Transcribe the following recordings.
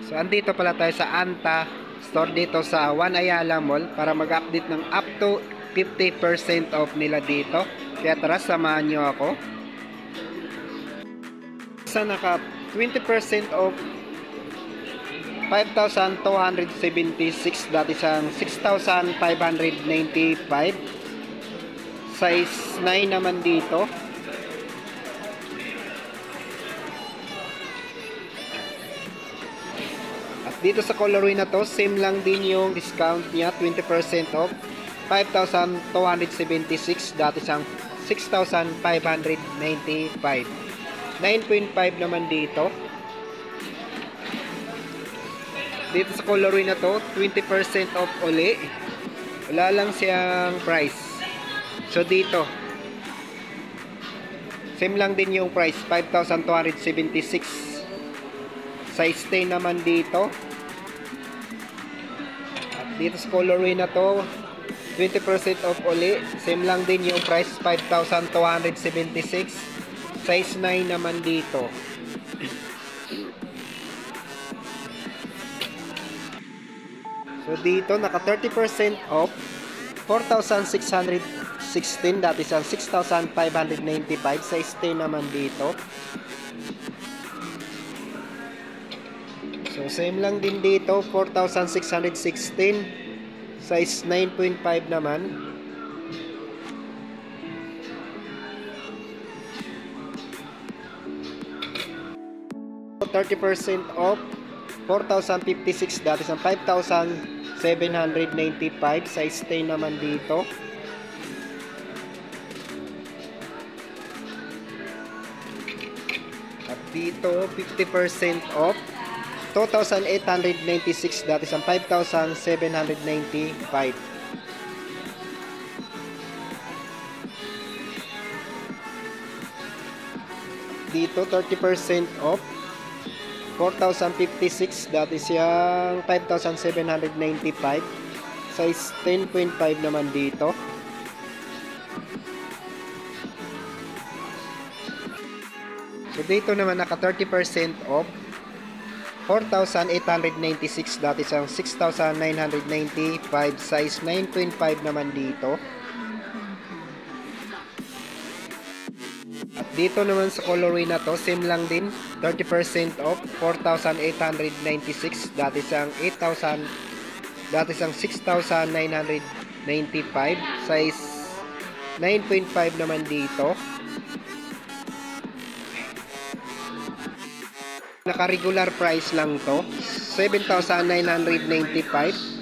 So andito pala tayo sa Anta store dito sa One Ayala Mall para mag-update ng up to 50% off nila dito. Kaya tara, samahan nyo ako. Sa naka 20% off 5,276, dati siyang 6,595. Size 9 naman dito. At dito sa colorway na to, same lang din yung discount niya, 20% off 5,276, dati siyang 6,595. 9.5 naman dito. Dito sa colorway na to, 20% off uli. Wala lang siyang price. So dito, same lang din yung price, 5,276. Size 10 naman dito. At dito sa colorway na to, 20% off uli. Same lang din yung price, 5,276. Size 9 naman dito. So dito, naka 30% off 4,616, dati siyang 6,595. Size 10 naman dito. So same lang din dito, 4,616. Size 9.5 naman. So 30% off 4,056, dati sa 5,795. Size 10 naman dito. At dito 50% off 2,896, dati sa 5,795. Dito 30% off 4,056, dati siyang 5,795. Size 10.5 naman dito. So dito naman naka 30% off 4,896, dati siyang 6,995. Size 9.5 naman dito. At dito naman sa colorway na to, same lang din, 30% off 4,896, dati siyang 6,995. Size 9.5 naman dito. Naka regular price lang to, 7,995.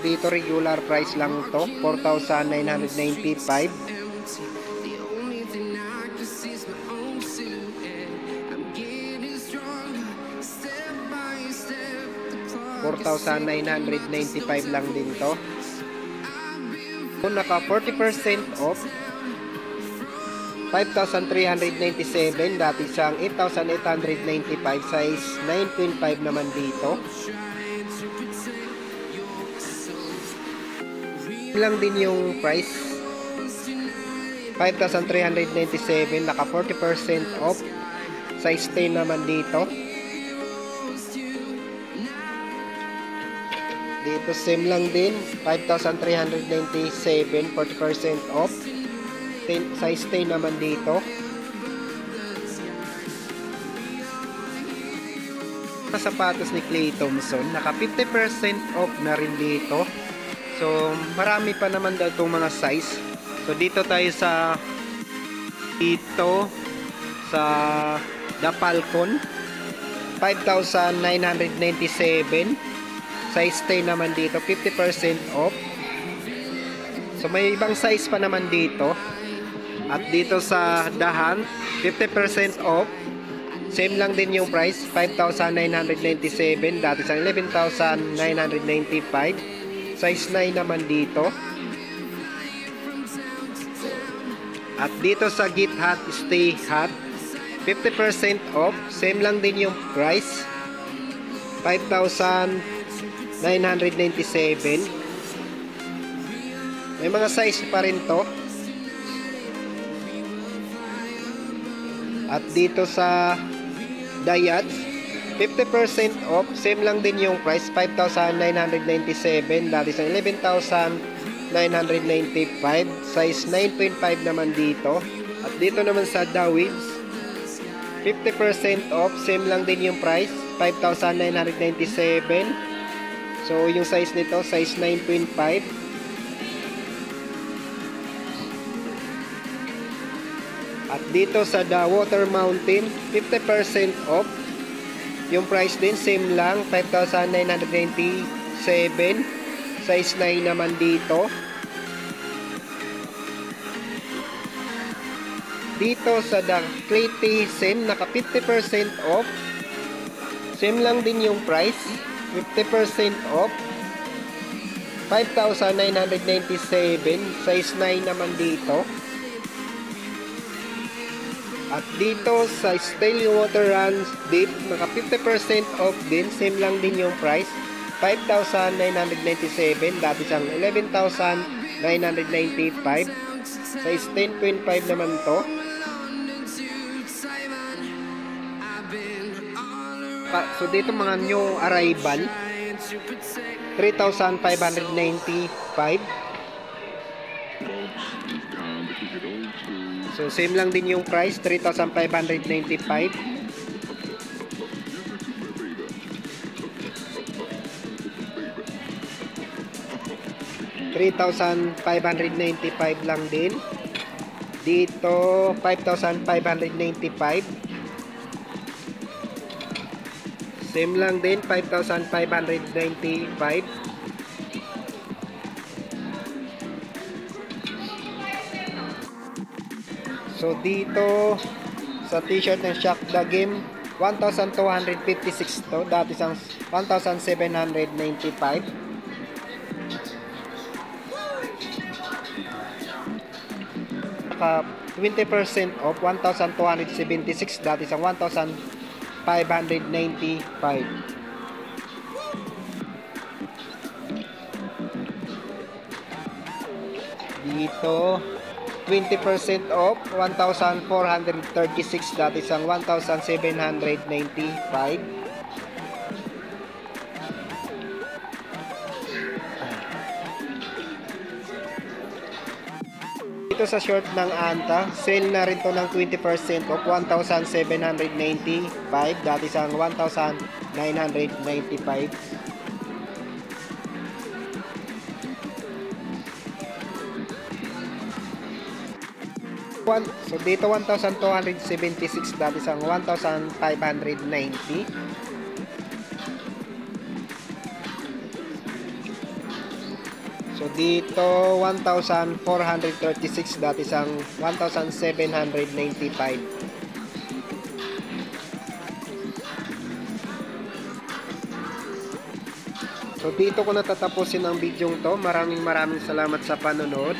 Dito regular price lang to, 4,995. 4,995 lang din to. Kung naka 40% off 5,397, dati siyang 8,895. Size 9.5 naman dito. Lang din yung price, 5,397, naka 40% off. Size 10 naman dito. Dito same lang din, 5,397, 40% off. Size 10 naman dito. Sapatos ni Klay Thompson, naka 50% off na rin dito. So marami pa naman daw itong mga size. So dito tayo sa The Falcon, 5,997. Size 10 naman dito, 50% off. So may ibang size pa naman dito. At dito sa The Hunt, 50% off. Same lang din yung price, 5,997, dati sa 11,995. Size 9 naman dito. At dito sa Get Hot, Stay Hot, 50% off. Same lang din yung price, 5,000 May mga size pa rin to. At dito sa Daihatsu, 50% off, same lang din yung price, 5,997, dati sa 11,995, size 9.5 naman dito. At dito naman sa Dawids, 50% off, same lang din yung price, 5,997. So yung size nito, size 9.5. At dito sa The Water Mountain, 50% off. Yung price din, same lang, 5,997. Size 9 naman dito. Dito sa The Clayton Sen, naka 50% off. Same lang din yung price, 50% off. 5,997. Size 9 naman dito. At dito sa Stillwater Runs Deep, naka 50% off din, same lang din yung price, 5,997, dati siyang 11,995, size 10.5 naman to. So dito mga new arrival, 3,595. So same lang din yung price, 3,595. $3,595 lang din. Dito 5,595. Same lang din, 5,595. So dito sa t-shirt ng Shock the Game, 1,256 to, dati sang 1,795. Naka 20% off, 1,276, dati sang 1,595. Dito 20% off, 1,436, dati sang 1,795. Dito sa short ng Anta, sale na rin to ng 20% off, 1,795, dati sang 1,995. So dito 1,276, dati sang 1,590. So dito 1,436, dati sang 1,795. So dito ko natatapusin ang video to. Maraming salamat sa panonood.